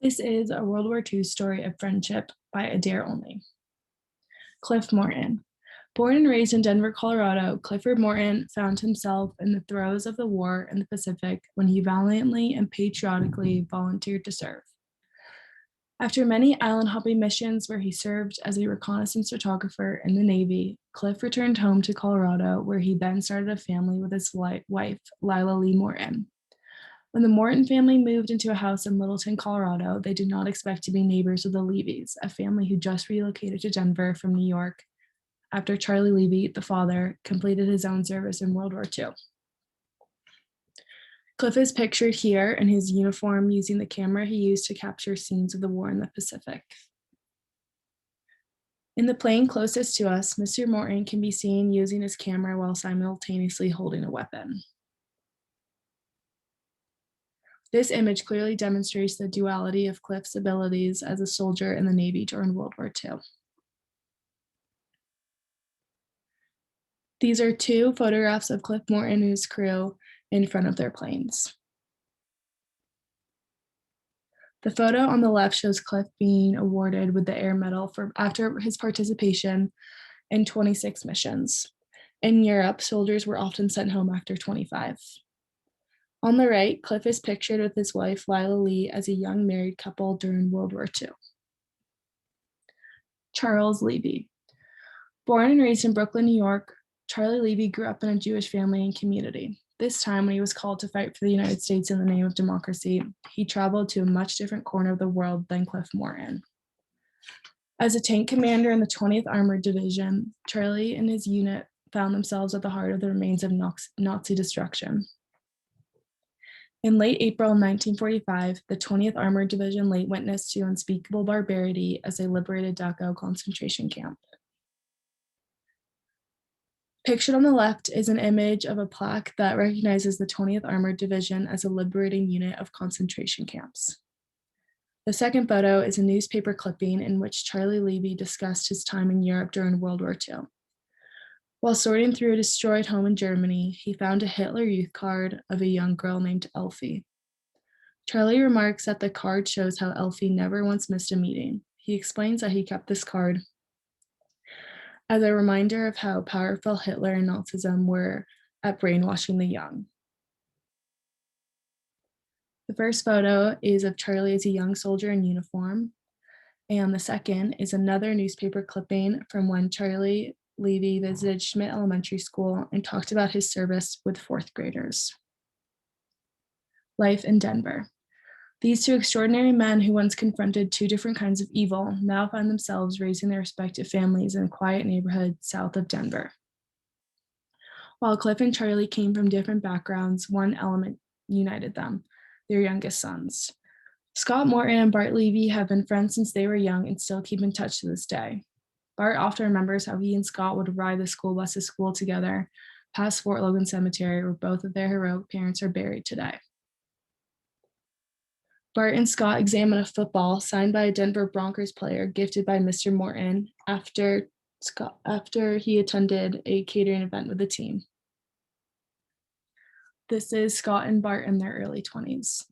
This is a World War II story of friendship by a dare only. Cliff Morton. Born and raised in Denver, Colorado, Clifford Morton found himself in the throes of the war in the Pacific when he valiantly and patriotically volunteered to serve. After many island hopping missions where he served as a reconnaissance photographer in the Navy, Cliff returned home to Colorado, where he then started a family with his wife, Lila Lee Morton. When the Morton family moved into a house in Littleton, Colorado, they did not expect to be neighbors with the Levys, a family who just relocated to Denver from New York after Charlie Levy, the father, completed his own service in World War II. Cliff is pictured here in his uniform using the camera he used to capture scenes of the war in the Pacific. In the plane closest to us, Mr. Morton can be seen using his camera while simultaneously holding a weapon. This image clearly demonstrates the duality of Cliff's abilities as a soldier in the Navy during World War II. These are two photographs of Cliff Morton and his crew in front of their planes. The photo on the left shows Cliff being awarded with the Air Medal after his participation in 26 missions. In Europe, soldiers were often sent home after 25. On the right, Cliff is pictured with his wife, Lila Lee, as a young married couple during World War II. Charles Levy. Born and raised in Brooklyn, New York, Charlie Levy grew up in a Jewish family and community. This time, when he was called to fight for the United States in the name of democracy, he traveled to a much different corner of the world than Cliff Morton. As a tank commander in the 20th Armored Division, Charlie and his unit found themselves at the heart of the remains of Nazi destruction. In late April 1945, the 20th Armored Division laid witness to unspeakable barbarity as they liberated Dachau concentration camp. Pictured on the left is an image of a plaque that recognizes the 20th Armored Division as a liberating unit of concentration camps. The second photo is a newspaper clipping in which Charlie Levy discussed his time in Europe during World War II. While sorting through a destroyed home in Germany, he found a Hitler Youth card of a young girl named Elfie. Charlie remarks that the card shows how Elfie never once missed a meeting. He explains that he kept this card as a reminder of how powerful Hitler and Nazism were at brainwashing the young. The first photo is of Charlie as a young soldier in uniform, and the second is another newspaper clipping from when Charlie Levy visited Schmidt Elementary School and talked about his service with fourth graders. Life in Denver. These two extraordinary men who once confronted two different kinds of evil now find themselves raising their respective families in a quiet neighborhood south of Denver. While Cliff and Charlie came from different backgrounds, one element united them: their youngest sons. Scott Morton and Bart Levy have been friends since they were young and still keep in touch to this day. Bart often remembers how he and Scott would ride the school bus to school together past Fort Logan Cemetery, where both of their heroic parents are buried today. Bart and Scott examine a football signed by a Denver Broncos player gifted by Mr. Morton after he attended a catering event with the team. This is Scott and Bart in their early 20s.